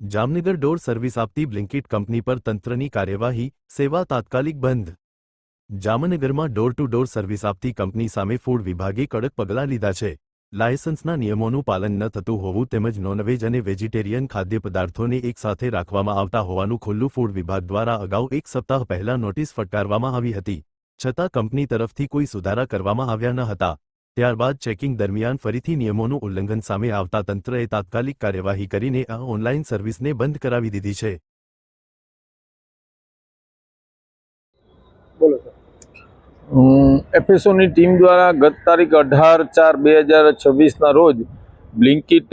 Jamnagar door service આપતી Blinkit company પર તંત્રની કાર્યવાહી, સેવા તાત્કાલિક બંધ। જામનગરમાં ડોર ટુ ડોર સર્વિસ આપતી કંપની સામે ફૂડ વિભાગે કડક પગલાં લીધા છે। લાયસન્સના નિયમોનું પાલન ન થતું હોવું તેમજ નોનવેજ અને વેજીટેરિયન ખાદ્યપદાર્થોને એકસાથે રાખવામાં આવતા હોવાનું ખુલ્લું ફૂડ વિભાગ દ્વારા અગાઉ એક સપ્તાહ પહેલા નોટિસ ફટકારવામાં આવી હતી, છતાં કંપની તરફથી કોઈ સુધારા કરવામાં આવ્યા ન હતા। ત્યારબાદ ચેકિંગ દરમિયાન ફરીથી નિયમોનું ઉલ્લંઘન સામે આવતા તંત્રએ તાત્કાલિક કાર્યવાહી કરીને આ ઓનલાઈન સર્વિસને બંધ કરાવી દીધી છે। એફએસઓની ટીમ દ્વારા ગત તારીખ 18/4/2026ના રોજ બ્લિંકિટ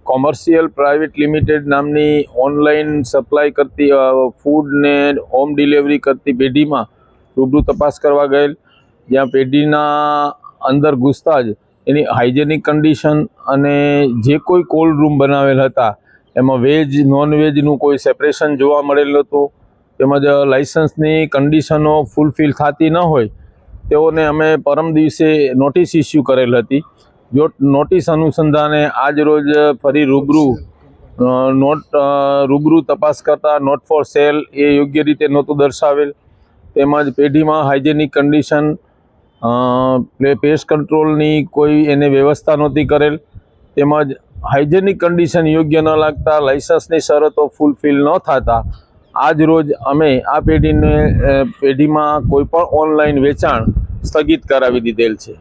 કોમર્શિયલ પ્રાઇવેટ લિમિટેડ નામની ઓનલાઈન સપ્લાય કરતી ફૂડને હોમ ડિલિવરી કરતી પેઢીમાં રૂબરૂ તપાસ કરવા ગયેલ, જ્યાં પેઢીના અંદર ઘૂસતા જ એની હાઇજેનિક કન્ડિશન અને જે કોઈ કોલ્ડ રૂમ બનાવેલ હતા એમાં વેજ નોનવેજનું કોઈ સેપરેશન જોવા મળેલ હતું, તેમજ લાઇસન્સની કન્ડિશનો ફૂલફિલ થતી ન હોય તેઓને અમે પરમ દિવસે નોટિસ ઇસ્યુ કરેલ હતી। જો નોટિસ અનુસંધાને આજ રોજ ફરી રૂબરૂ તપાસ કરતા નોટ ફોર સેલ એ યોગ્ય રીતે નહોતું દર્શાવેલ, તેમજ પેઢીમાં હાઇજેનિક કન્ડિશન પેસ્ટ કંટ્રોલની કોઈ એને વ્યવસ્થા નહોતી કરેલ, તેમજ હાઇજેનિક કન્ડિશન યોગ્ય ન લાગતા લાઇસન્સની શરતો ફૂલફિલ ન થતા આજ રોજ અમે આ પેઢીમાં કોઈ પણ ઓનલાઈન વેચાણ સ્થગિત કરાવી દીધેલ છે।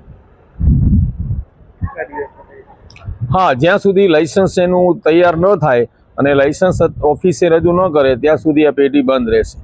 હા, જ્યાં સુધી લાઇસન્સ એનું તૈયાર ન થાય અને લાઇસન્સ ઓફિસે રજૂ ન કરે ત્યાં સુધી આ પેઢી બંધ રહેશે।